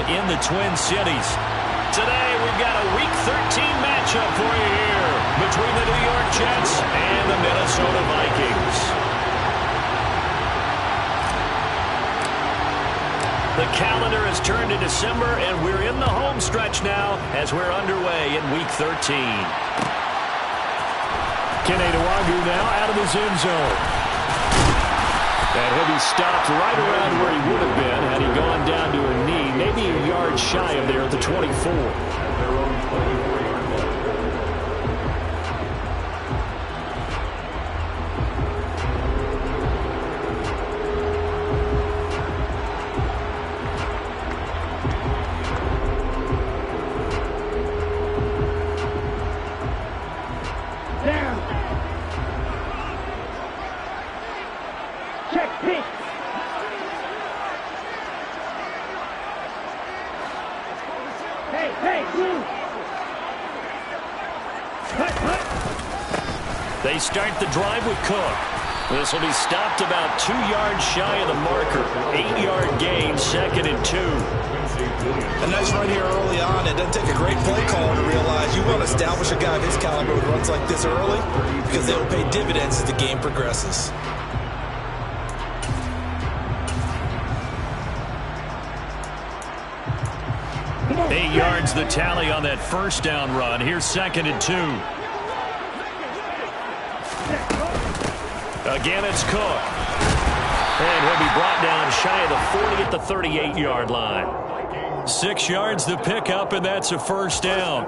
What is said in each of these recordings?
in the Twin Cities. Today, we've got a Week 13 matchup for you here between the New York Jets and the Minnesota Vikings. The calendar has turned to December, and we're in the home stretch now as we're underway in Week 13. Kene Nwangwu now out of his end zone. And he'll be stopped right around where he would have been had he gone down to a knee, maybe a yard shy of there at the 24. They start the drive with Cook. This will be stopped about 2 yards shy of the marker. 8-yard gain, 2nd and 2. A nice run here early on. It doesn't take a great play caller to realize you want to establish a guy of his caliber who runs like this early because they will pay dividends as the game progresses. Eight yards the tally on that first down run. Here's 2nd and 2. Again, it's Cook. And he'll be brought down shy of the 40 at the 38-yard line. 6 yards the pickup, and that's a first down.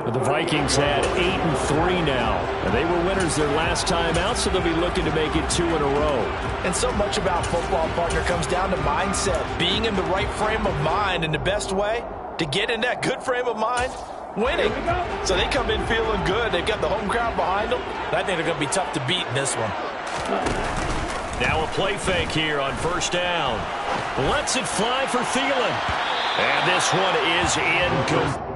But the Vikings had 8-3 now. And they were winners their last time out, so they'll be looking to make it 2 in a row. And so much about football, partner, comes down to mindset. Being in the right frame of mind, and the best way to get in that good frame of mind, winning. So they come in feeling good. They've got the home crowd behind them. I think they're going to be tough to beat in this one. Now a play fake here on first down. Lets it fly for Thielen. And this one is incomplete.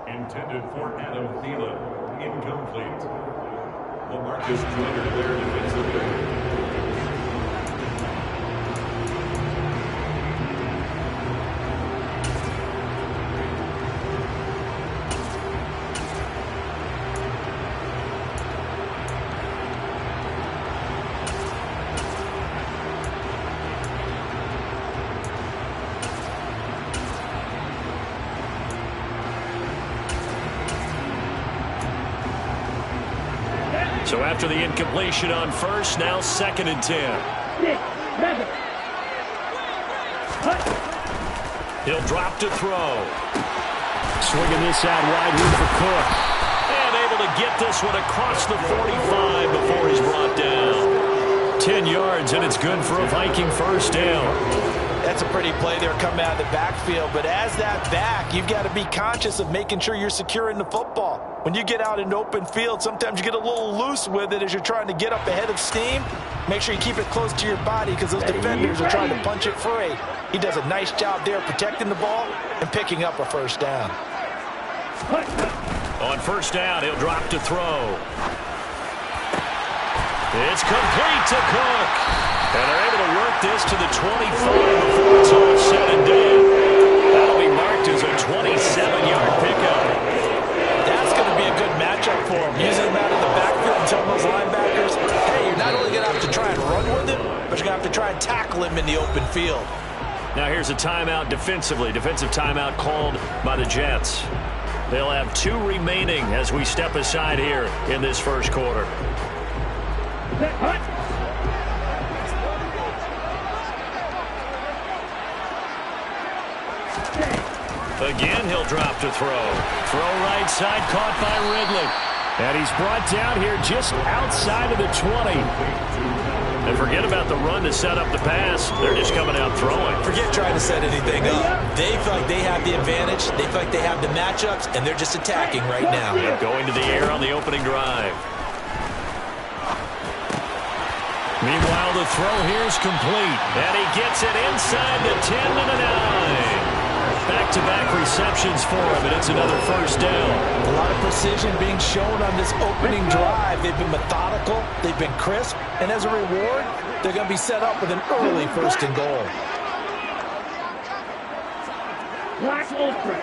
Intended for Adam Thielen. Incomplete. Lamarcus Joyner there defensively. So after the incompletion on first, now 2nd and 10. He'll drop to throw. Swinging this out wide here for Cook. And able to get this one across the 45 before he's brought down. 10 yards, and it's good for a Viking first down. That's a pretty play there coming out of the backfield. But as that back, you've got to be conscious of making sure you're securing the football. When you get out in open field, sometimes you get a little loose with it as you're trying to get up ahead of steam. Make sure you keep it close to your body because those defenders are trying to punch it free. He does a nice job there protecting the ball and picking up a first down. On first down, he'll drop to throw. It's complete to Cook. And they're able to work this to the 25 before it's all said and done. That'll be marked as a 27-yard pickup. That's going to be a good matchup for him. Using him out of the backfield and telling those linebackers, hey, you're not only going to have to try and run with him, but you're going to have to try and tackle him in the open field. Now here's a timeout defensively. Defensive timeout called by the Jets. They'll have 2 remaining as we step aside here in this first quarter. Again, he'll drop to throw. Throw right side, caught by Ridley. And he's brought down here just outside of the 20. And forget about the run to set up the pass. They're just coming out throwing. Forget trying to set anything up. They feel like they have the advantage. They feel like they have the matchups, and they're just attacking right now. Yep, going to the air on the opening drive. Meanwhile, the throw here is complete. And he gets it inside the 10 to the 9. Back-to-back receptions for him, and it's another first down. A lot of precision being shown on this opening drive. They've been methodical, they've been crisp, and as a reward, they're going to be set up with an early first and goal. Black ultra.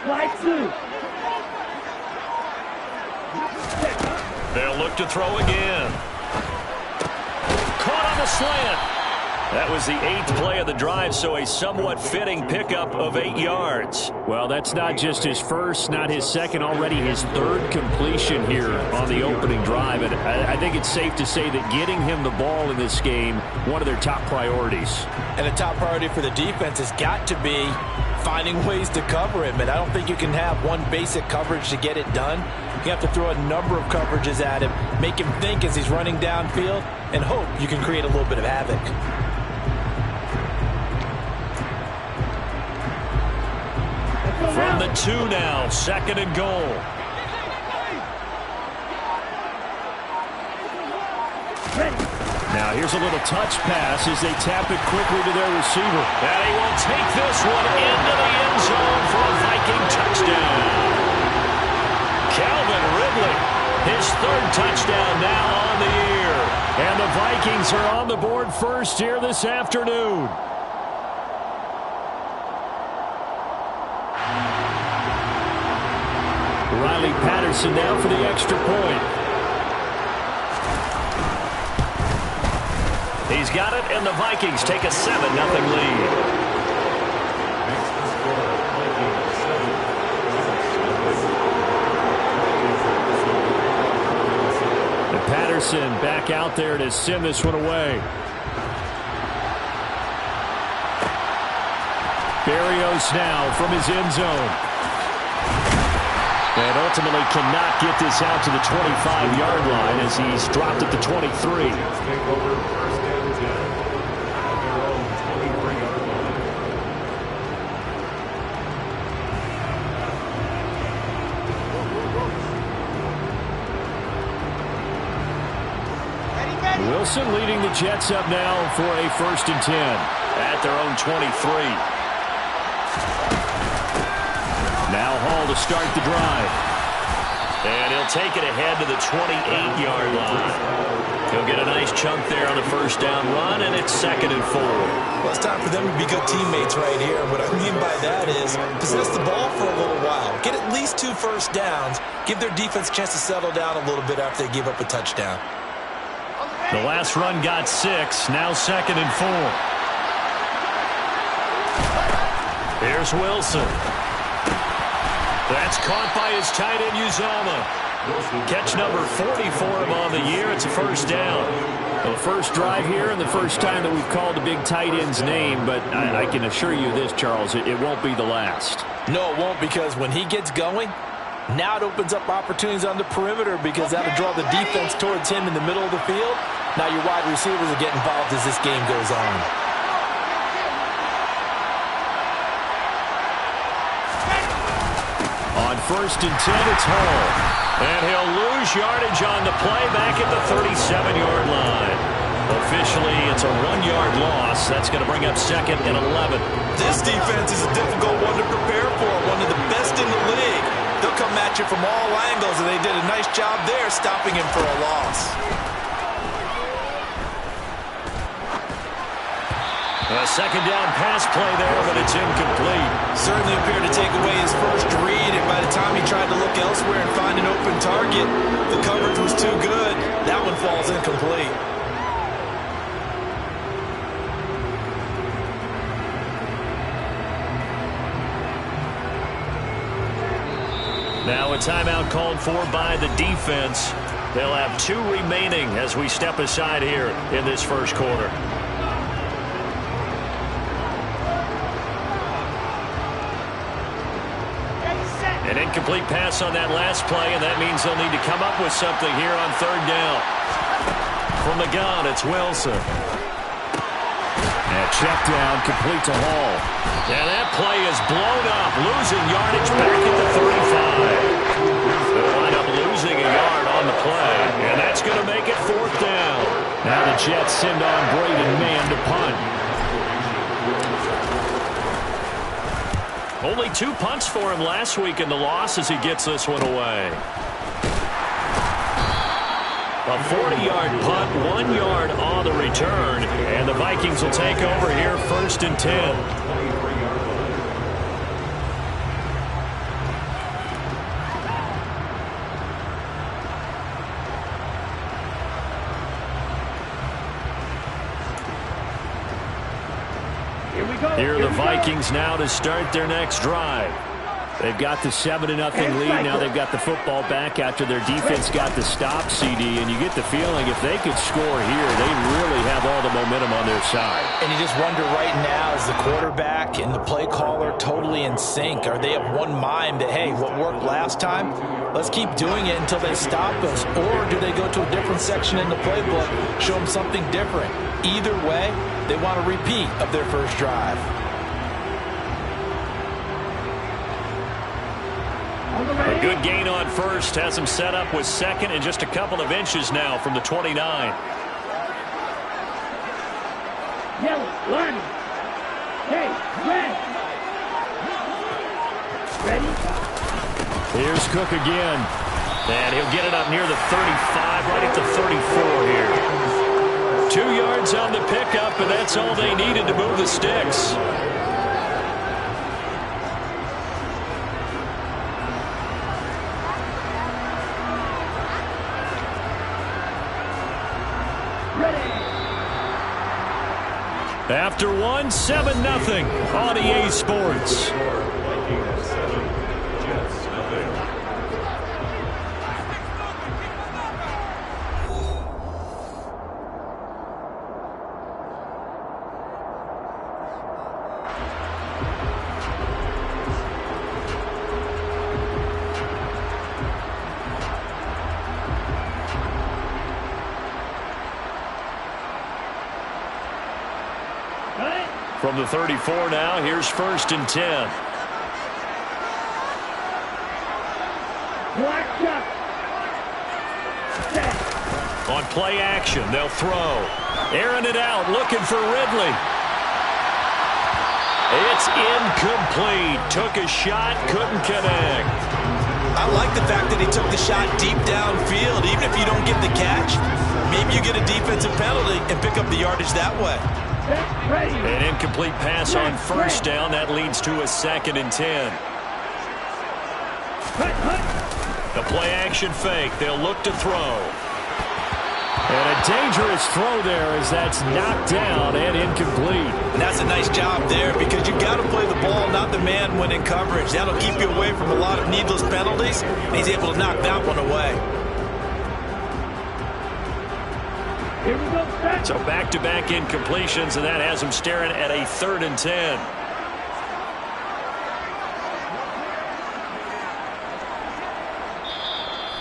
Black blue. They'll look to throw again. Caught on the slant. That was the 8th play of the drive, so a somewhat fitting pickup of 8 yards. Well, that's not just his first, not his second, already his 3rd completion here on the opening drive. And I think it's safe to say that getting him the ball in this game, one of their top priorities. And the top priority for the defense has got to be finding ways to cover him. And I don't think you can have one basic coverage to get it done. You have to throw a number of coverages at him, make him think as he's running downfield, and hope you can create a little bit of havoc. From the 2 now, 2nd and goal. Now here's a little touch pass as they tap it quickly to their receiver. And he will take this one into the end zone for a Viking touchdown. Calvin Ridley, his 3rd touchdown now on the year. And the Vikings are on the board first here this afternoon. Riley Patterson now for the extra point. He's got it, and the Vikings take a 7-0 lead. And Patterson back out there to send this one away. Berrios now from his end zone. And ultimately cannot get this out to the 25-yard line as he's dropped at the 23. Wilson leading the Jets up now for a 1st and 10 at their own 23. Now Hall to start the drive. And he'll take it ahead to the 28-yard line. He'll get a nice chunk there on the first down run, and it's 2nd and 4. Well, it's time for them to be good teammates right here. What I mean by that is possess the ball for a little while. Get at least 2 first downs. Give their defense a chance to settle down a little bit after they give up a touchdown. The last run got 6. Now 2nd and 4. Here's Wilson. That's caught by his tight end, Uzomah. Catch number 40 for him on the year. It's a first down. Well, the first drive here and the first time that we've called a big tight end's name, but I can assure you this, Charles, it won't be the last. No, it won't, because when he gets going, now it opens up opportunities on the perimeter because that'll draw the defense towards him in the middle of the field. Now your wide receivers will get involved as this game goes on. On 1st and 10, it's Hall. And he'll lose yardage on the play back at the 37-yard line. Officially, it's a 1-yard loss. That's going to bring up 2nd and 11. This defense is a difficult one to prepare for, one of the best in the league. They'll come at you from all angles, and they did a nice job there stopping him for a loss. A 2nd down pass play there, but it's incomplete. Certainly appeared to take away his first read, and by the time he tried to look elsewhere and find an open target, the coverage was too good. That one falls incomplete. Now a timeout called for by the defense. They'll have 2 remaining as we step aside here in this first quarter. An incomplete pass on that last play, and that means they'll need to come up with something here on third down. From the gun, it's Wilson. And check down, complete to Hall. And that play is blown up, losing yardage back at the 35. They'll wind up losing a yard on the play, and that's going to make it fourth down. Now the Jets send on Braden Mann to punt. Only 2 punts for him last week in the loss as he gets this one away. A 40-yard punt, 1 yard on the return, and the Vikings will take over here first and 10. Here are the Vikings now to start their next drive. They've got the 7-0 lead. Now they've got the football back after their defense got the stop, CD. And you get the feeling if they could score here, they really have all the momentum on their side. And you just wonder right now, is the quarterback and the play caller totally in sync? Are they of one mind that, hey, what worked last time, let's keep doing it until they stop us? Or do they go to a different section in the playbook, show them something different? Either way, they want a repeat of their first drive. A good gain on first has him set up with second and just a couple of inches now from the 29. Yellow, line. Hey, red. Ready? Here's Cook again. And he'll get it up near the 35, right at the 34 here. 2 yards on the pickup, and that's all they needed to move the sticks. After one, 7-0 on EA Sports. From the 34 now, here's first and 10. On play action, they'll throw. Airing it out, looking for Ridley. It's incomplete. Took a shot, couldn't connect. I like the fact that he took the shot deep downfield. Even if you don't get the catch, maybe you get a defensive penalty and pick up the yardage that way. An incomplete pass on first down. That leads to a 2nd and 10. The play action fake. They'll look to throw. And a dangerous throw there as that's knocked down and incomplete. And that's a nice job there because you've got to play the ball, not the man when in coverage. That'll keep you away from a lot of needless penalties. And he's able to knock that one away. So back-to-back incompletions, and that has him staring at a 3rd and 10.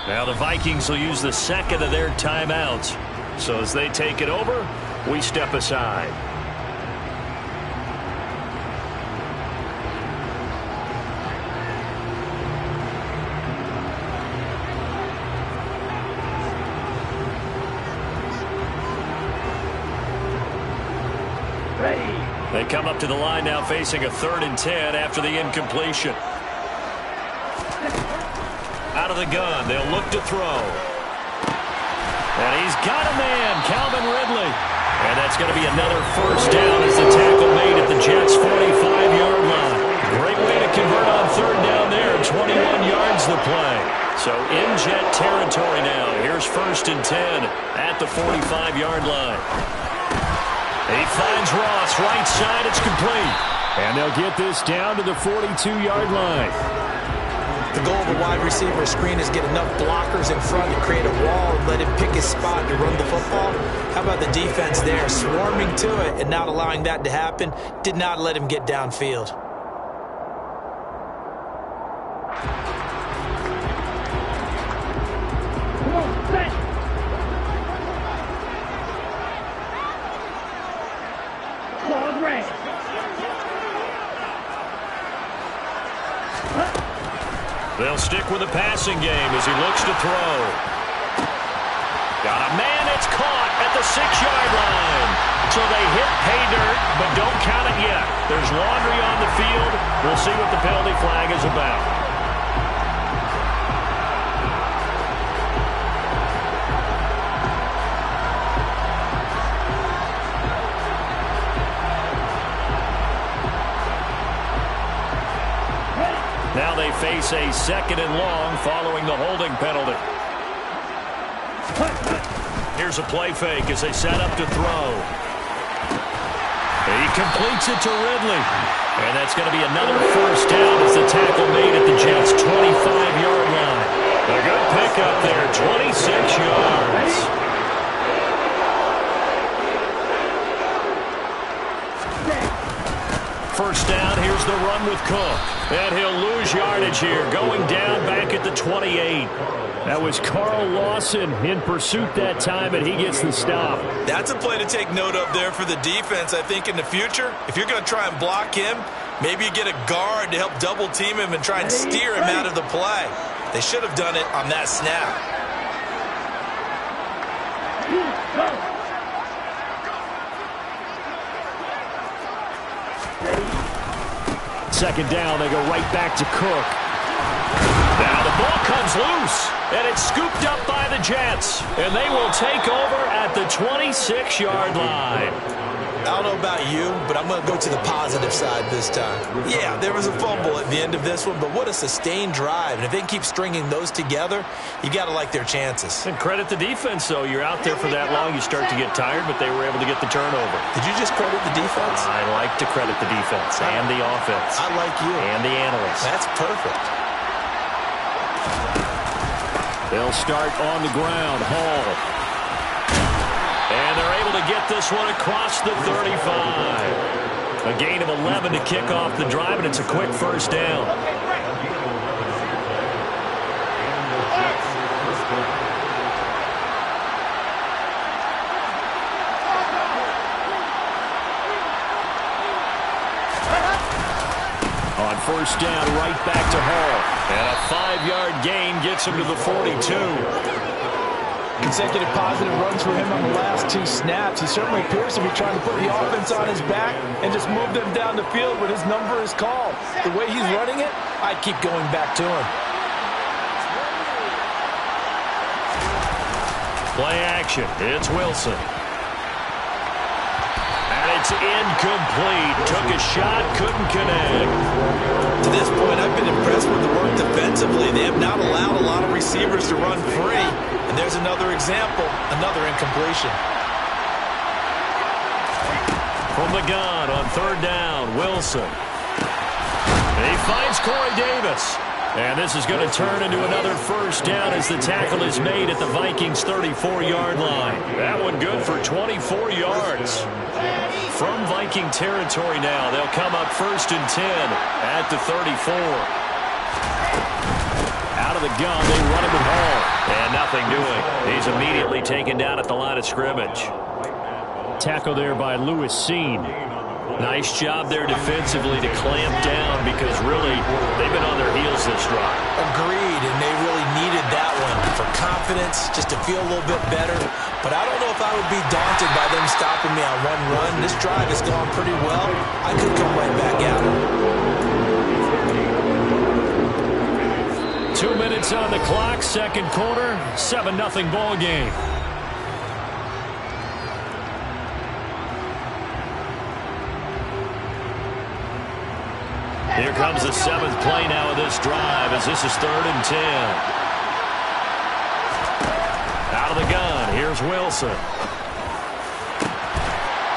Now the Vikings will use the 2nd of their timeouts. So as they take it over, we step aside. They come up to the line now facing a 3rd and 10 after the incompletion. Out of the gun, they'll look to throw. And he's got a man, Calvin Ridley. And that's going to be another first down as the tackle made at the Jets' 45-yard line. Great way to convert on 3rd down there. 21 yards the play. So in Jet territory now. Here's first and 10 at the 45-yard line. He finds Ross, right side, it's complete. And they'll get this down to the 42-yard line. The goal of a wide receiver screen is get enough blockers in front to create a wall and let him pick his spot to run the football. How about the defense there, swarming to it and not allowing that to happen? Did not let him get downfield. red. They'll stick with the passing game as he looks to throw. Got a man, it's caught at the 6-yard line. So they hit pay dirt, but don't count it yet. There's laundry on the field. We'll see what the penalty flag is about. Now they face a 2nd and long following the holding penalty. Here's a play fake as they set up to throw. He completes it to Ridley. And that's going to be another first down as the tackle made at the Jets' 25-yard line. A good pickup there, 26 yards. First down, here's the run with Cook. And he'll lose yardage here, going down back at the 28. That was Carl Lawson in pursuit that time, and he gets the stop. That's a play to take note of there for the defense. I think in the future, if you're going to try and block him, maybe you get a guard to help double team him and try and steer him out of the play. They should have done it on that snap. Second down, they go right back to Cook. Now the ball comes loose, and it's scooped up by the Jets. And they will take over at the 26-yard line. I don't know about you, but I'm going to go to the positive side this time. Yeah, there was a fumble at the end of this one, but what a sustained drive. And if they can keep stringing those together, you got to like their chances. And credit the defense, though. You're out there for that long, you start to get tired, but they were able to get the turnover. Did you just credit the defense? I like to credit the defense and the offense. I like you. And the analysts. That's perfect. They'll start on the ground. Hall. And they're able to get this one across the 35. A gain of 11 to kick off the drive, and it's a quick first down. On first down, right back to Hall. And a 5-yard gain gets him to the 42. Consecutive positive runs for him on the last 2 snaps. He certainly appears to be trying to put the offense on his back and just move them down the field when his number is called. The way he's running it, I'd keep going back to him. Play action. It's Wilson. And it's incomplete. Took a shot, couldn't connect. To this point, I've been impressed with the work defensively. They have not allowed a lot of receivers to run free. And there's another example, another incompletion. From the gun on third down, Wilson. He finds Corey Davis. And this is going to turn into another first down as the tackle is made at the Vikings' 34-yard line. That one good for 24 yards. From Viking territory now, they'll come up first and 10 at the 34. Out of the gun, they run it with Hall. And nothing doing. He's immediately taken down at the line of scrimmage. Tackle there by Lewis Seen. Nice job there defensively to clamp down because really they've been on their heels this drive. Agreed, and they really needed that one for confidence, just to feel a little bit better. But I don't know if I would be daunted by them stopping me on one run. This drive has gone pretty well. I could come right back at it. 2 minutes on the clock, second quarter, 7-0 ball game. Here comes the 7th play now of this drive as this is 3rd and 10. Out of the gun, here's Wilson.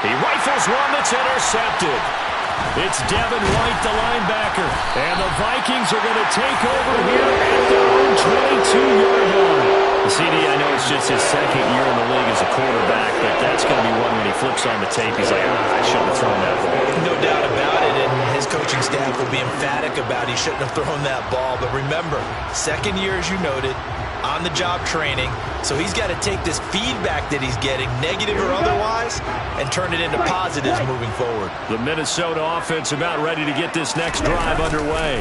He rifles one that's intercepted. It's Devin White, the linebacker. And the Vikings are going to take over here at their own 22-yard line. CD, I know it's just his second year in the league as a quarterback, but that's going to be one when he flips on the tape. He's like, I shouldn't have thrown that ball. No doubt about it, and his coach coaching staff will be emphatic about he shouldn't have thrown that ball. But remember, second year, as you noted, on-the-job training. So he's got to take this feedback that he's getting, negative or otherwise, and turn it into positives moving forward. The Minnesota offense about ready to get this next drive underway.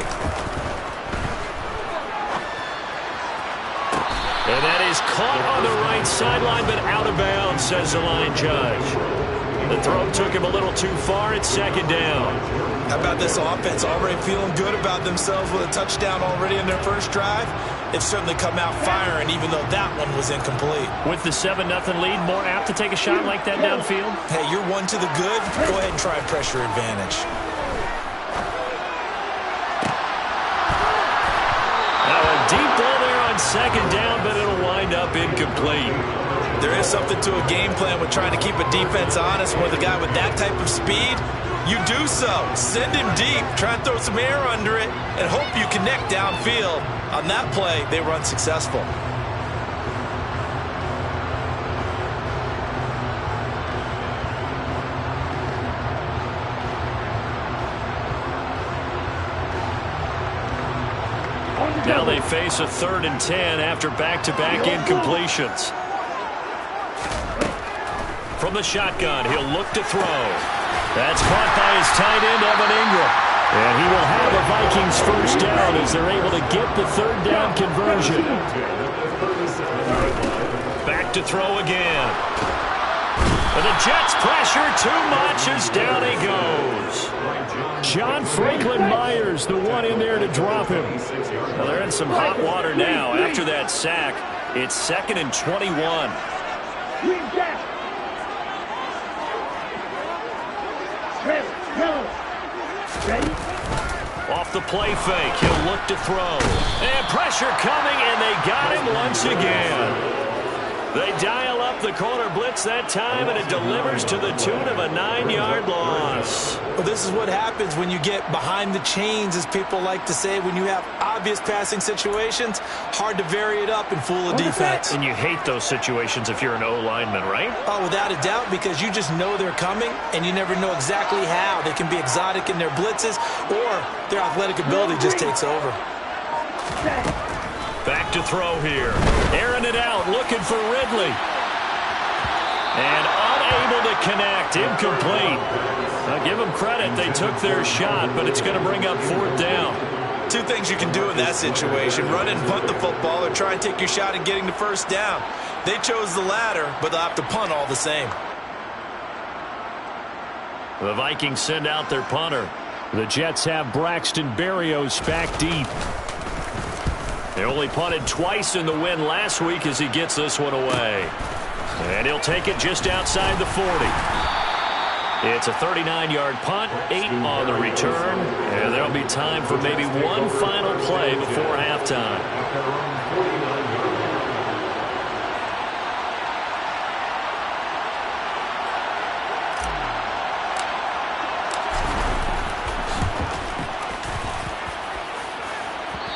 And that is caught on the right sideline, but out of bounds, says the line judge. The throw took him a little too far. It's second down. How about this offense already feeling good about themselves with a touchdown already in their first drive? They've certainly come out firing, even though that one was incomplete. With the 7-0 lead, more apt to take a shot like that downfield? Hey, you're one to the good. Go ahead and try pressure advantage. Now a deep ball there on second down, but it'll wind up incomplete. There is something to a game plan with trying to keep a defense honest. With a guy with that type of speed, you do so. Send him deep. Try and throw some air under it and hope you connect downfield. On that play, they were unsuccessful. Now they face a 3rd and 10 after back-to-back incompletions. From the shotgun, he'll look to throw. That's caught by his tight end, Evan Ingram. And he will have a Vikings first down as they're able to get the 3rd down conversion. Back to throw again. And the Jets pressure too much as down he goes. John Franklin Myers, the one in there to drop him. Well, they're in some hot water now. After that sack, it's 2nd and 21. Ready? Off the play fake, he'll look to throw. And pressure coming, and they got him once again. They dial up the corner blitz that time, and it delivers to the tune of a 9-yard loss. Well, this is what happens when you get behind the chains, as people like to say. When you have obvious passing situations, hard to vary it up and fool a defense. And you hate those situations if you're an O-lineman, right? Oh, without a doubt, because you just know they're coming, and you never know exactly how. They can be exotic in their blitzes, or their athletic ability just takes over. Back to throw here. Airing it out, looking for Ridley. And unable to connect, incomplete. Now give them credit, they took their shot, but it's going to bring up 4th down. Two things you can do in that situation: run and punt the football, or try and take your shot at getting the first down. They chose the latter, but they'll have to punt all the same. The Vikings send out their punter. The Jets have Braxton Berrios back deep. They only punted twice in the win last week as he gets this one away. And he'll take it just outside the 40. It's a 39-yard punt, 8 on the return, and there'll be time for maybe one final play before halftime.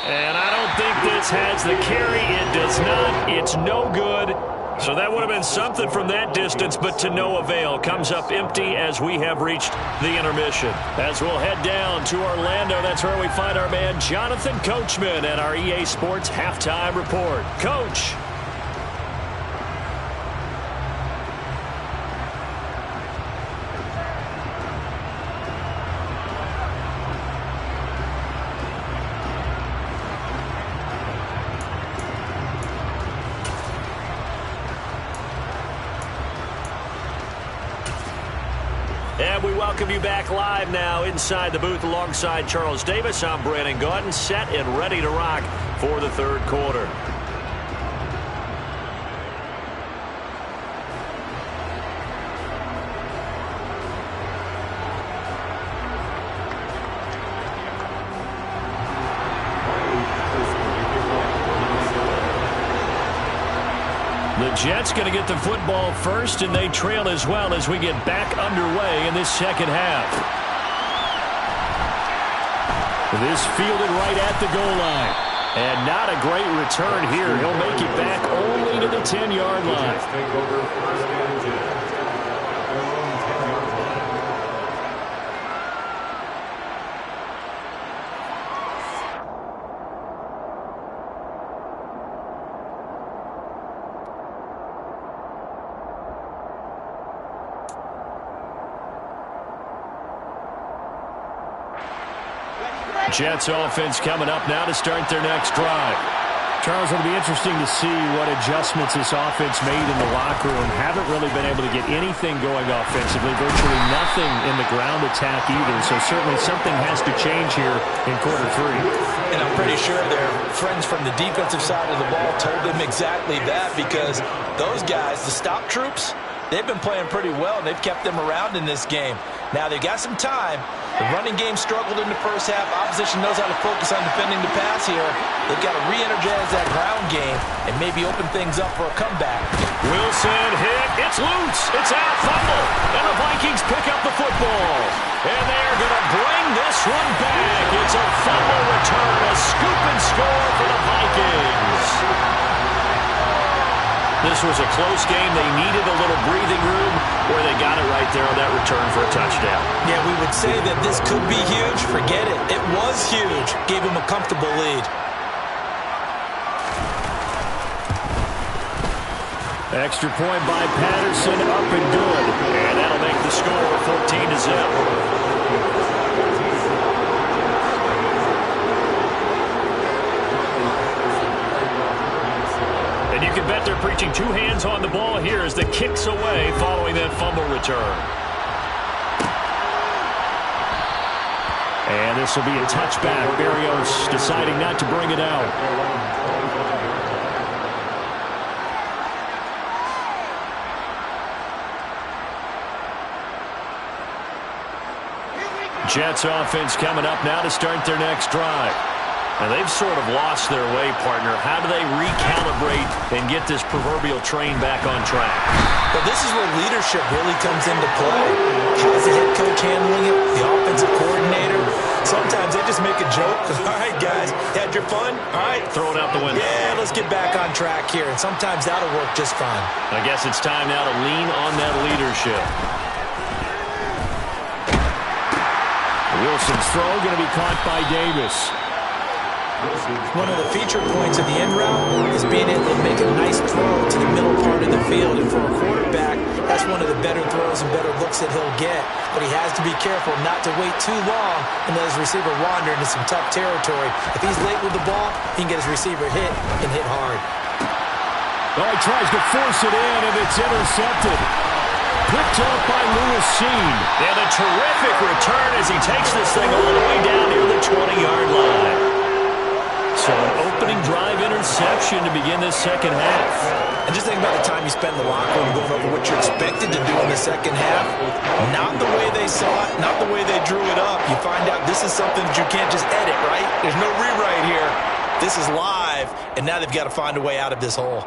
And I don't think this has the carry. It does not. It's no good. So that would have been something from that distance, but to no avail. Comes up empty as we have reached the intermission. As we'll head down to Orlando, that's where we find our man Jonathan Coachman at our EA Sports Halftime Report. Coach. And we welcome you back live now inside the booth alongside Charles Davis. I'm Brandon Gaudin, set and ready to rock for the 3rd quarter. The Jets going to get the football first, and they trail as well as we get back underway in this second half. This fielded right at the goal line. And not a great return here. He'll make it back only to the 10-yard line. Jets offense coming up now to start their next drive. Charles, it'll be interesting to see what adjustments this offense made in the locker room. Haven't really been able to get anything going offensively, virtually nothing in the ground attack either. So certainly something has to change here in quarter three. And I'm pretty sure their friends from the defensive side of the ball told them exactly that, because those guys, the stop troops, they've been playing pretty well, and they've kept them around in this game. Now they've got some time. The running game struggled in the first half. Opposition knows how to focus on defending the pass here. They've got to re-energize that ground game and maybe open things up for a comeback. Wilson hit. It's loose. It's out. Fumble. And the Vikings pick up the football. And they're going to bring this one back. It's a fumble return. A scoop and score for the Vikings. This was a close game. They needed a little breathing room, where they got it right there on that return for a touchdown. Yeah, we would say that this could be huge. Forget it. It was huge. Gave him a comfortable lead. Extra point by Patterson, up and good. And that'll make the score 14-0. And you can bet they're preaching two hands on the ball here as the kick's away following that fumble return. And this will be a touchback. Berrios deciding not to bring it out. Jets offense coming up now to start their next drive. And they've sort of lost their way, partner. How do they recalibrate and get this proverbial train back on track? But this is where leadership really comes into play. How's the head coach handling it? The offensive coordinator? Sometimes they just make a joke. All right, guys, had your fun? All right. Throw it out the window. Yeah, let's get back on track here. And sometimes that'll work just fine. I guess it's time now to lean on that leadership. Wilson's throw going to be caught by Davis. One of the feature points of the end route is being able to make a nice throw to the middle part of the field. And for a quarterback, that's one of the better throws and better looks that he'll get. But he has to be careful not to wait too long and let his receiver wander into some tough territory. If he's late with the ball, he can get his receiver hit and hit hard. Oh, he tries to force it in, and it's intercepted. Picked up by Lewis Cine. And a terrific return as he takes this thing all the way down near the 20-yard line. So an opening drive interception to begin this second half. And just think about the time you spend in the locker room going over what you're expected to do in the second half. Not the way they saw it, not the way they drew it up. You find out this is something that you can't just edit, right? There's no rewrite here. This is live, and now they've got to find a way out of this hole.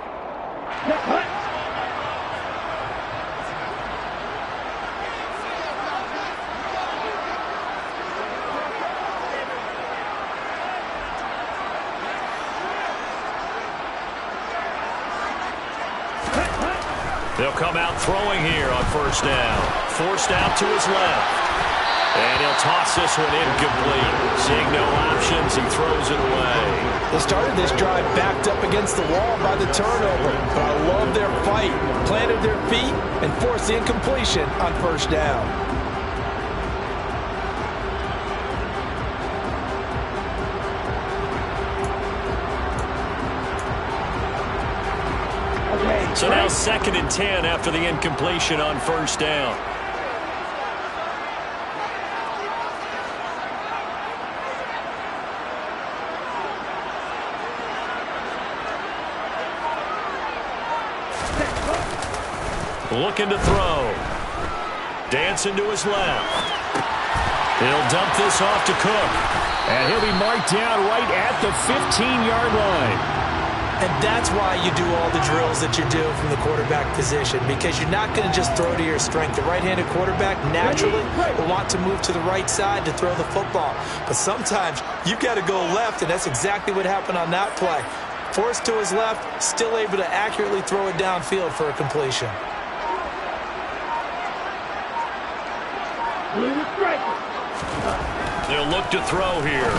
They'll come out throwing here on first down. Forced out to his left. And he'll toss this one incomplete. Seeing no options, he throws it away. They started this drive backed up against the wall by the turnover. But I love their fight. Planted their feet and forced the incompletion on first down. So now 2nd and 10 after the incompletion on first down. Looking to throw. Dancing to his left. He'll dump this off to Cook. And he'll be marked down right at the 15-yard line. And that's why you do all the drills that you do from the quarterback position, because you're not going to just throw to your strength. The right-handed quarterback naturally will want to move to the right side to throw the football. But sometimes you've got to go left, and that's exactly what happened on that play. Forced to his left, still able to accurately throw it downfield for a completion. They'll look to throw here.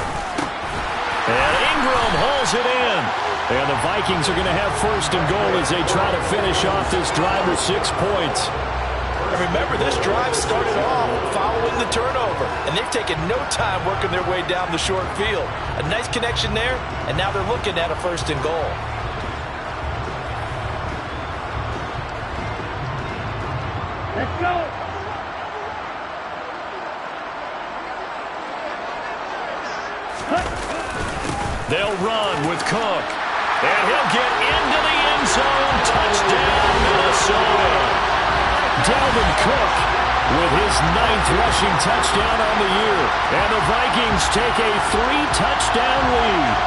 And Ingram hauls it in. And the Vikings are going to have 1st and goal as they try to finish off this drive with 6 points. And remember, this drive started off following the turnover. and they've taken no time working their way down the short field. A nice connection there, and now they're looking at a 1st and goal. Let's go. They'll run with Cook. And he'll get into the end zone. Touchdown, Minnesota. Dalvin Cook with his 9th rushing touchdown on the year. And the Vikings take a 3-touchdown lead.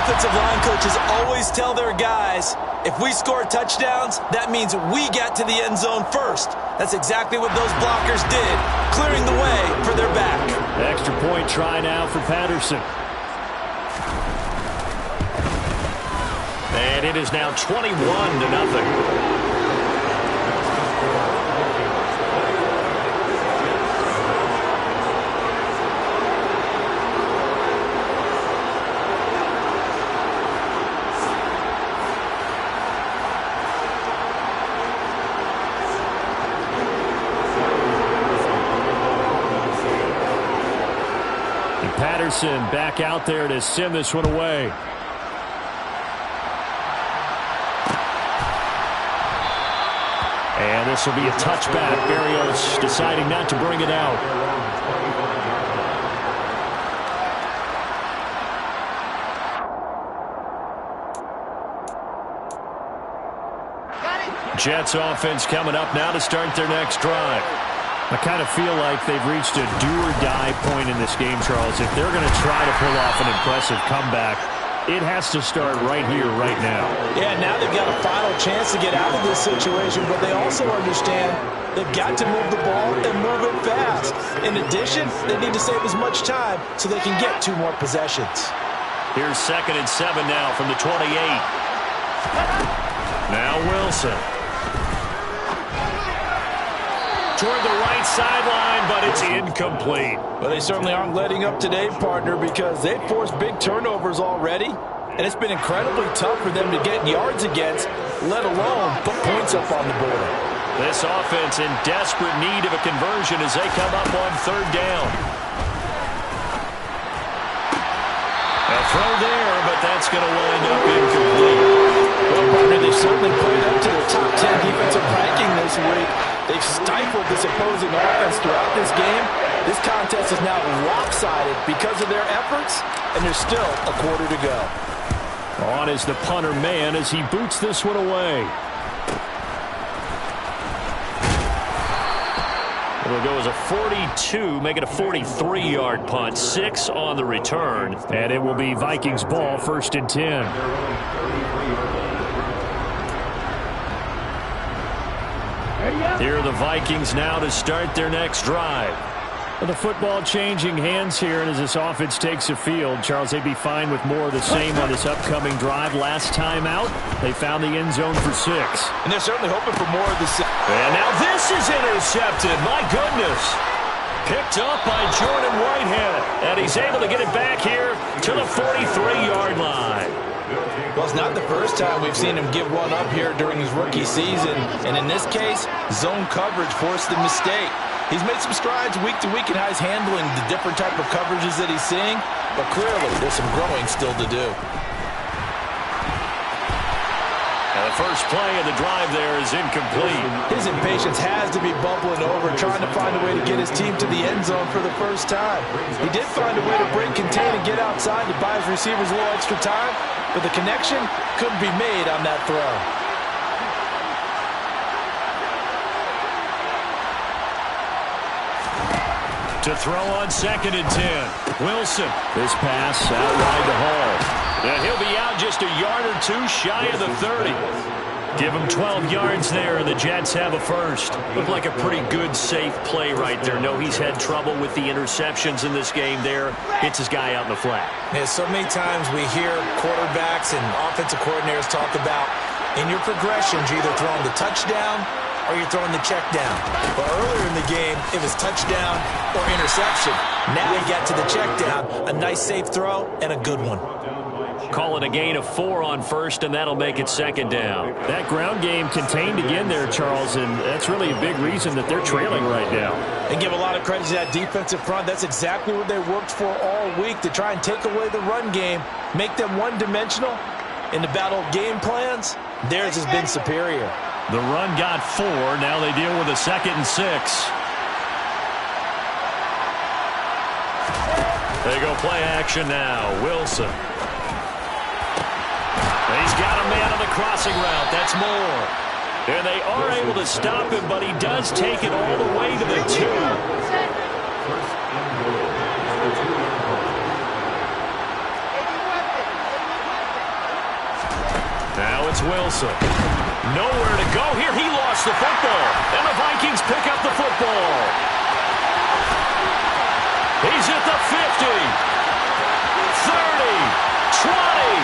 Offensive line coaches always tell their guys, if we score touchdowns, that means we got to the end zone first. That's exactly what those blockers did, clearing the way for their back. Extra point try now for Patterson. And it is now 21-0. Patterson back out there to send this one away. And this will be a touchback. Berrios deciding not to bring it out. Jets offense coming up now to start their next drive. I kind of feel like they've reached a do-or-die point in this game, Charles. If they're going to try to pull off an impressive comeback, it has to start right here, right now. Yeah, now they've got a final chance to get out of this situation, but they also understand they've got to move the ball and move it fast. In addition, they need to save as much time so they can get 2 more possessions. Here's 2nd and 7 now from the 28. Now Wilson. Toward the right sideline, but it's incomplete. Well, they certainly aren't letting up today, partner, because they've forced big turnovers already, and it's been incredibly tough for them to get yards against, let alone put points up on the board. This offense in desperate need of a conversion as they come up on 3rd down. A throw there, but that's going to wind up incomplete. Well, partner, they've certainly played up to the top 10 defensive ranking this week. They've stifled this opposing offense throughout this game. This contest is now lopsided because of their efforts, and there's still a quarter to go. On is the punter man as he boots this one away. It'll go as a 42, make it a 43-yard punt. 6 on the return, and it will be Vikings ball, 1st and 10. Here are the Vikings now to start their next drive. Well, the football changing hands here, and as this offense takes the field, Charles, they'd be fine with more of the same on this upcoming drive. Last time out, they found the end zone for 6. And they're certainly hoping for more of the same. And now this is intercepted. My goodness. Picked up by Jordan Whitehead. And he's able to get it back here to the 43-yard line. Well, it's not the first time we've seen him give one up here during his rookie season. And in this case, zone coverage forced the mistake. He's made some strides week to week in how he's handling the different type of coverages that he's seeing. But clearly, there's some growing still to do. And the first play of the drive there is incomplete. His impatience has to be bubbling over, trying to find a way to get his team to the end zone for the first time. He did find a way to break, contain, and get outside to buy his receivers a little extra time, but the connection couldn't be made on that throw. To throw on 2nd and 10. Wilson. This pass out wide to Hall. And he'll be out just a yard or 2 shy of the 30. Give him 12 yards there, and the Jets have a first. Looked like a pretty good, safe play right there. No, he's had trouble with the interceptions in this game there. Hits his guy out in the flat. Yeah, so many times we hear quarterbacks and offensive coordinators talk about in your progressions, you're either throwing the touchdown or you're throwing the check down. But earlier in the game, it was touchdown or interception. Now he got to the check down, a nice safe throw and a good one. Call it a gain of 4 on first, and that'll make it second down. That ground game contained again there, Charles, and that's really a big reason that they're trailing right now. And give a lot of credit to that defensive front. That's exactly what they worked for all week, to try and take away the run game, make them one-dimensional. In the battle of game plans, theirs has been superior. The run got 4. Now they deal with a 2nd and 6. They go play action now. Wilson. He's got a man on the crossing route. That's Moore. And they are able to stop him, but he does take it all the way to the 2. Now it's Wilson. Nowhere to go here. He lost the football. And the Vikings pick up the football. He's at the 50. 30. 20.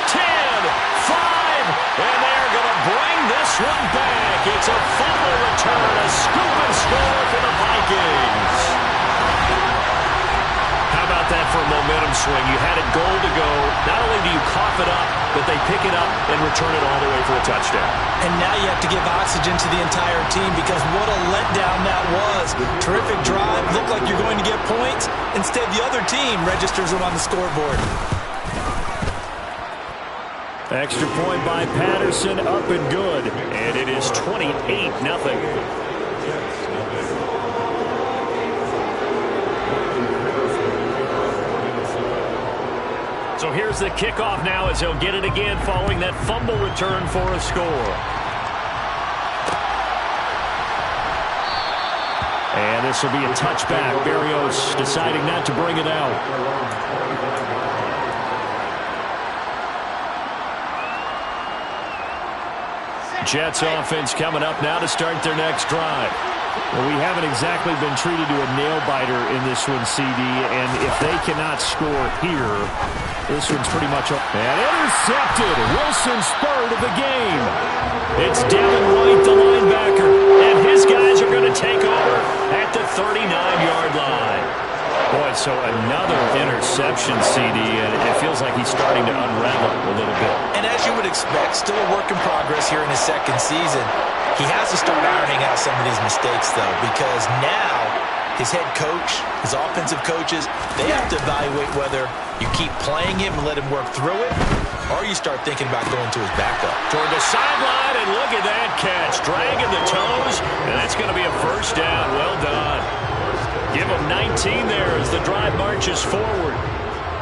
10. 5. And they're going to bring this one back. It's a fumble return. A scoop and score for the Vikings. How about that for a momentum swing? You had it goal to go. Not only do you cough it up, but they pick it up and return it all the way for a touchdown. And now you have to give oxygen to the entire team, because what a letdown that was. Terrific drive. Looked like you're going to get points. Instead, the other team registers them on the scoreboard. Extra point by Patterson, up and good. And it is 28-0. So here's the kickoff now as he'll get it again following that fumble return for a score. And this will be a touchback. Berrios deciding not to bring it out. Jets offense coming up now to start their next drive. Well, we haven't exactly been treated to a nail-biter in this one, CD, and if they cannot score here, this one's pretty much up. And intercepted. Wilson's third of the game. It's Devin White, the linebacker, and his guys are going to take over at the 39-yard line. Boy, so another interception, CD, and it feels like he's starting to unravel a little bit. And as you would expect, still a work in progress here in his second season. He has to start ironing out some of these mistakes, though, because now his head coach, his offensive coaches, they have to evaluate whether you keep playing him and let him work through it, or you start thinking about going to his backup. Toward the sideline, and look at that catch. Dragging the toes, and that's going to be a first down. Well done. Give him 19 there as the drive marches forward.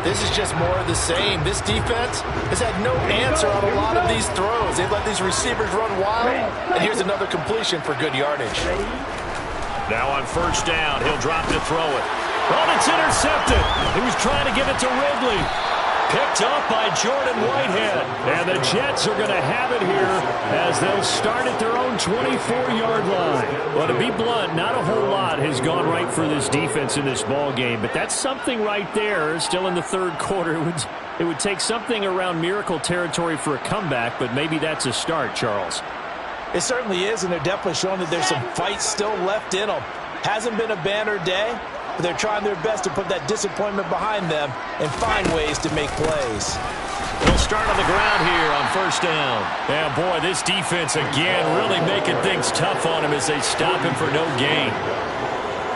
This is just more of the same. This defense has had no answer on a lot of these throws. They've let these receivers run wild, and here's another completion for good yardage. Now on first down, he'll drop to throw it. Oh, it's intercepted. He was trying to give it to Ridley. Picked up by Jordan Whitehead. And the Jets are going to have it here as they'll start at their own 24-yard line. Well, to be blunt, not a whole lot has gone right for this defense in this ball game, but that's something right there. Still in the third quarter. It would take something around miracle territory for a comeback, but maybe that's a start, Charles. It certainly is, and they're definitely showing that there's some fight still left in them. Hasn't been a banner day, but they're trying their best to put that disappointment behind them and find ways to make plays. They'll start on the ground here on first down. Yeah, boy, this defense again really making things tough on him as they stop him for no gain.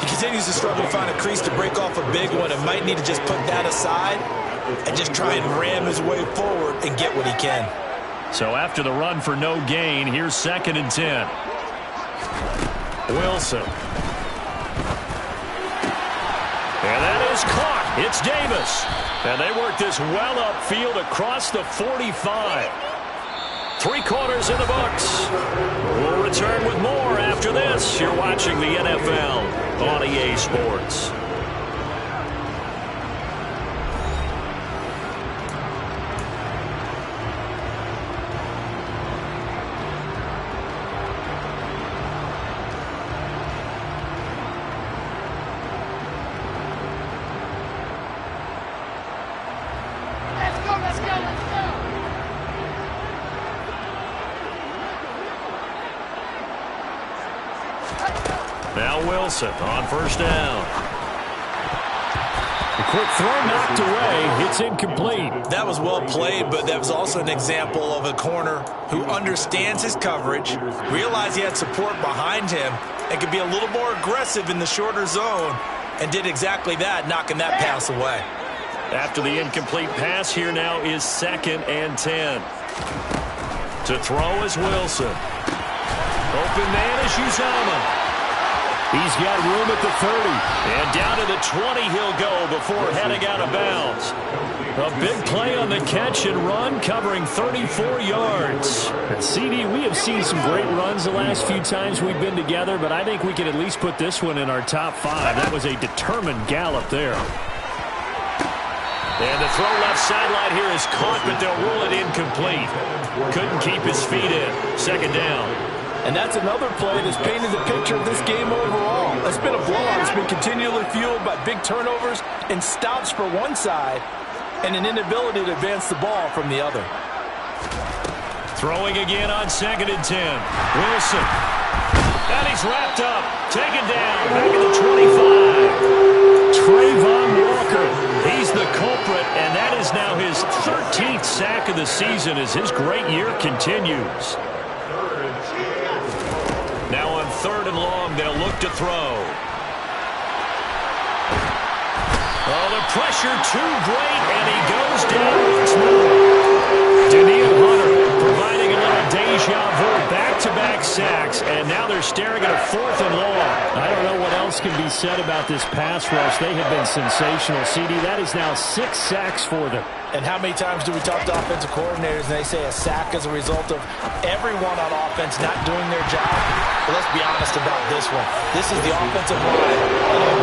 He continues to struggle to find a crease to break off a big one and might need to just put that aside and just try and ram his way forward and get what he can. So after the run for no gain, here's 2nd and 10. Wilson. And that is caught. It's Davis. And they work this well upfield across the 45. 3 quarters in the books. We'll return with more after this. You're watching the NFL on EA Sports. Now Wilson on first down. quick throw knocked away. It's incomplete. That was well played, but that was also an example of a corner who understands his coverage, realized he had support behind him, and could be a little more aggressive in the shorter zone, and did exactly that, knocking that pass away. After the incomplete pass, here now is 2nd and 10. To throw is Wilson. Open man is Uzomah. He's got room at the 30. And down to the 20 he'll go before heading out of bounds. A big play on the catch and run, covering 34 yards. And CD, we have seen some great runs the last few times we've been together, but I think we can at least put this one in our top 5. That was a determined gallop there. And the throw left sideline here is caught, but they'll rule it incomplete. Couldn't keep his feet in. 2nd down. And that's another play that's painted the picture of this game overall. It's been a blowout. It's been continually fueled by big turnovers and stops for one side and an inability to advance the ball from the other. Throwing again on 2nd and 10. Wilson. And he's wrapped up. Taken down. Back at the 25. Trayvon Walker. He's the culprit, and that is now his 13th sack of the season as his great year continues. Now on 3rd and long, they'll look to throw. Oh, the pressure too great, and he goes down once more. Danielle Hunter providing a little deja vu, back-to-back sacks, and now they're staring at a 4th and long. I don't know what else can be said about this pass rush. They have been sensational. CD, that is now 6 sacks for them. And how many times do we talk to offensive coordinators and they say a sack is a result of everyone on offense not doing their job? Well, let's be honest about this one. This is the offensive line.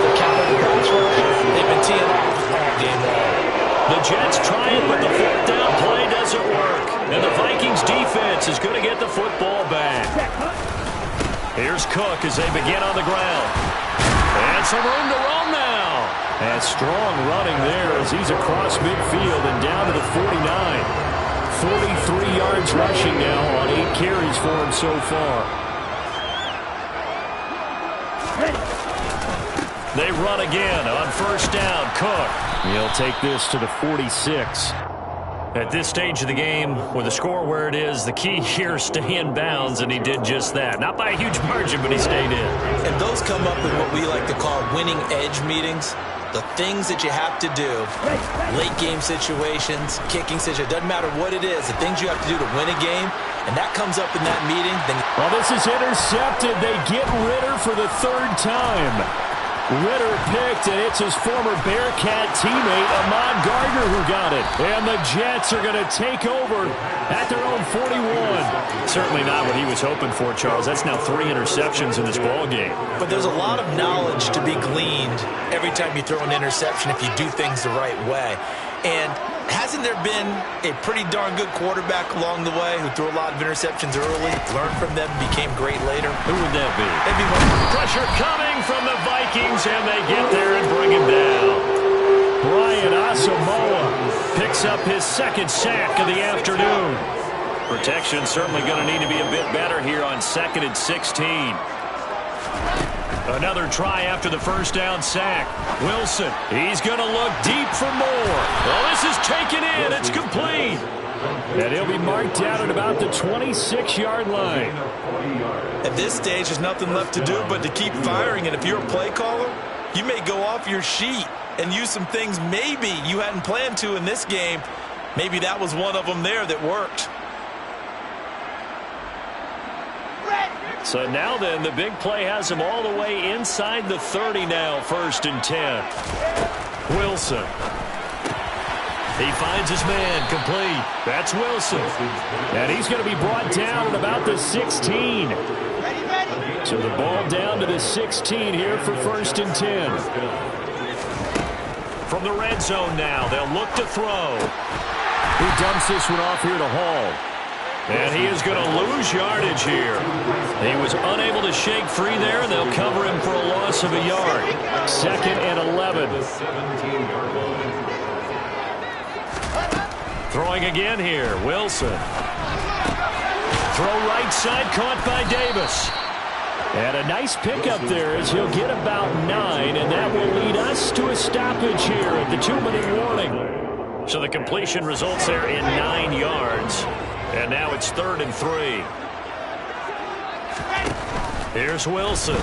The counter the pass rush, they've been teeing off all game long. The Jets try it, but the 4th down play doesn't work. And the Vikings defense is going to get the football back. Here's Cook as they begin on the ground. And some room to roam now. And strong running there as he's across midfield and down to the 49. 43 yards rushing now on 8 carries for him so far. They run again on 1st down. Cook. He'll take this to the 46. At this stage of the game, with the score where it is, the key here is stay in bounds, and he did just that. Not by a huge margin, but he stayed in. And those come up in what we like to call winning edge meetings. The things that you have to do, late game situations, kicking situations, doesn't matter what it is, the things you have to do to win a game, and that comes up in that meeting. Then well, this is intercepted. They get Ritter for the 3rd time. Ritter picked, and it's his former Bearcat teammate, Ahmad Gardner, who got it. And the Jets are going to take over at their own 41. Certainly not what he was hoping for, Charles. That's now 3 interceptions in this ball game. But there's a lot of knowledge to be gleaned every time you throw an interception if you do things the right way. And hasn't there been a pretty darn good quarterback along the way who threw a lot of interceptions early, learned from them, became great later? Who would that be? Maybe pressure coming from the Vikings, and they get there and bring him down. Brian Asamoah picks up his 2nd sack of the afternoon. Protection certainly going to need to be a bit better here on 2nd and 16. Another try after the 1st down sack. Wilson, he's going to look deep for more. Well, this is taken in. It's complete. And he'll be marked down at about the 26-yard line. At this stage, there's nothing left to do but to keep firing. And if you're a play caller, you may go off your sheet and use some things maybe you hadn't planned to in this game. Maybe that was one of them there that worked. So now then, the big play has him all the way inside the 30 now, 1st and 10. Wilson. He finds his man, complete. That's Wilson. And he's going to be brought down at about the 16. So the ball down to the 16 here for 1st and 10. From the red zone now, they'll look to throw. He dumps this one off here to Hall. And he is going to lose yardage here. He was unable to shake free there, and they'll cover him for a loss of a yard. 2nd and 11. Throwing again here, Wilson. Throw right side, caught by Davis. And a nice pickup there as he'll get about 9, and that will lead us us to a stoppage here at the 2-minute warning. So the completion results there in 9 yards. And now it's 3rd and 3. Here's Wilson.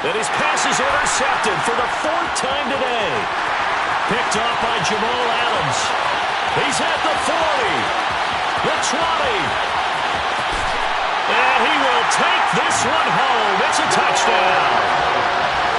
And his pass is intercepted for the 4th time today. Picked off by Jamal Adams. He's at the 40. The 20. And he will take this one home. It's a touchdown.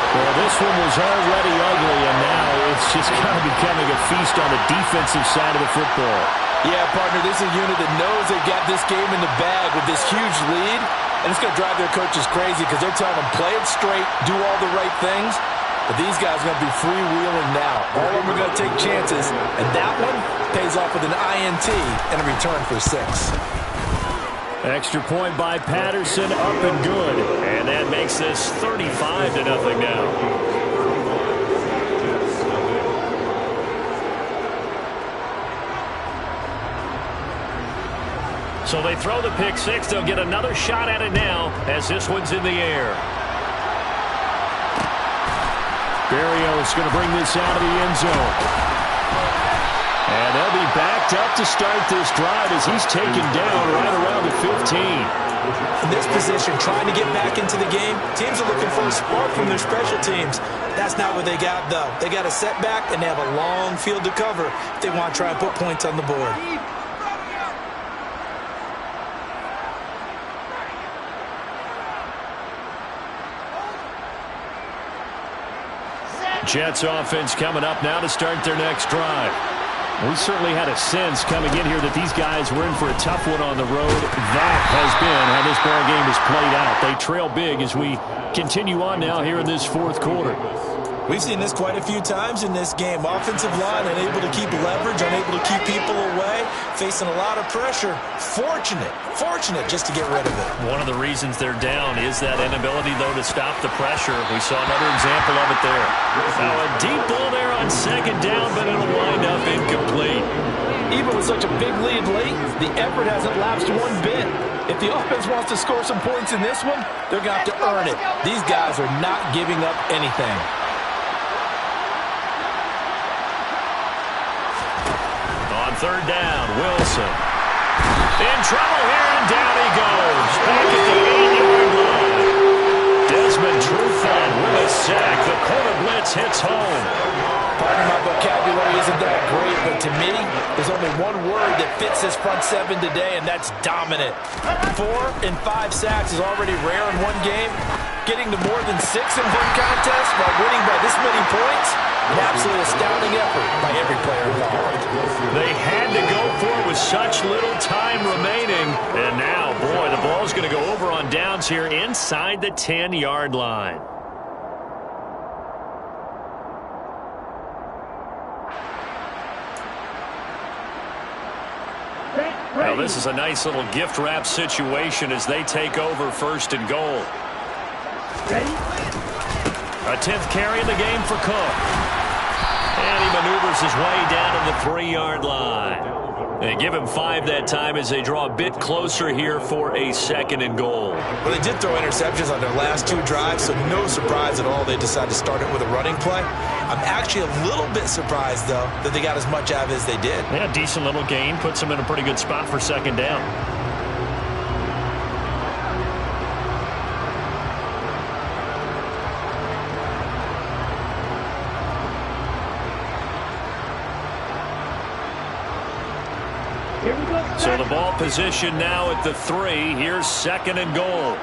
Well, this one was already ugly, and now it's just kind of becoming a feast on the defensive side of the football. Yeah, partner, this is a unit that knows they've got this game in the bag with this huge lead, and it's going to drive their coaches crazy because they're telling them, play it straight, do all the right things. But these guys are going to be freewheeling now. All of them are going to take chances, and that one pays off with an INT and a return for 6. Extra point by Patterson, up and good. And that makes this 35-0 now. So they throw the pick 6. They'll get another shot at it now as this one's in the air. Berrios going to bring this out of the end zone. And they'll be backed up to start this drive as he's taken down right around the 15. In this position, trying to get back into the game, teams are looking for a spark from their special teams. That's not what they got, though. They got a setback, and they have a long field to cover if they want to try and put points on the board. Jets offense coming up now to start their next drive. We certainly had a sense coming in here that these guys were in for a tough one on the road. That has been how this ball game has played out. They trail big as we continue on now here in this 4th quarter. We've seen this quite a few times in this game. Offensive line unable to keep leverage, unable to keep people away, facing a lot of pressure. Fortunate just to get rid of it. One of the reasons they're down is that inability, though, to stop the pressure. We saw another example of it there. Now a deep ball there on 2nd down, but it'll wind up incomplete. Even with such a big lead late, the effort hasn't lapsed one bit. If the offense wants to score some points in this one, they're going to have to earn it. These guys are not giving up anything. On 3rd down, Wilson. In trouble here, and down he goes. Back at the 8-yard line. Desmond Trufant with a sack. The corner blitz hits home. Pardon my vocabulary isn't that great, but to me, there's only one word that fits this front 7 today, and that's dominant. 4 and 5 sacks is already rare in one game. Getting to more than 6 in one contest while winning by this many points, an absolutely astounding effort by every player involved. They had to go for it with such little time remaining. And now, boy, the ball's going to go over on downs here inside the 10-yard line. Now, this is a nice little gift wrap situation as they take over 1st and goal. A 10th carry in the game for Cook. And he maneuvers his way down to the 3-yard line. They give him 5 that time as they draw a bit closer here for a 2nd and goal. Well, they did throw interceptions on their last 2 drives, so no surprise at all they decided to start it with a running play. I'm actually a little bit surprised, though, that they got as much out of it as they did. Yeah, decent little gain. Puts them in a pretty good spot for 2nd down. So the ball position now at the 3. Here's 2nd and goal.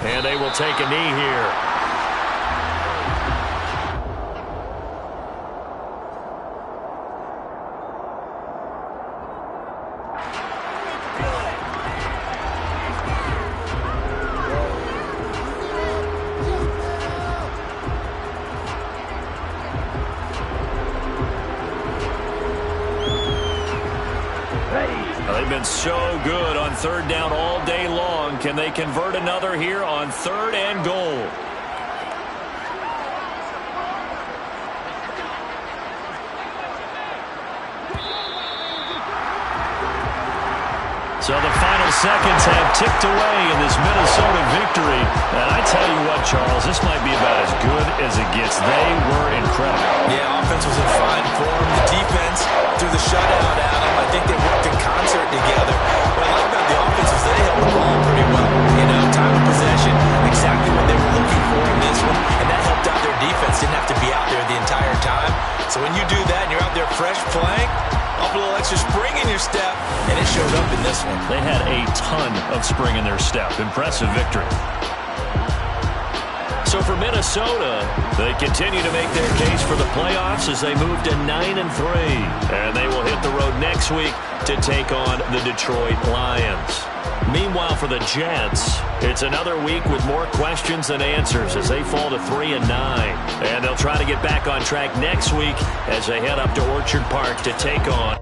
And they will take a knee here. They've been so good on 3rd down all day long. Can they convert another here on 3rd and goal? So the final seconds have ticked away in this Minnesota victory. And I tell you what, Charles, this might be about as good as it gets. They were incredible. Yeah, offense was in fine form. The defense, through the shutout, Adam, I think they worked in concert together. What I like about the offense is they held the ball pretty well. You know, time of possession, exactly what they were looking for in this one. And that helped out their defense. Didn't have to be out there the entire time. So when you do that and you're out there fresh playing, up a little extra spring in your step, and it showed up in this one. They had a ton of spring in their step. Impressive victory. So for Minnesota, they continue to make their case for the playoffs as they move to 9-3. And they will hit the road next week to take on the Detroit Lions. Meanwhile, for the Jets, it's another week with more questions than answers as they fall to 3-9. And they'll try to get back on track next week as they head up to Orchard Park to take on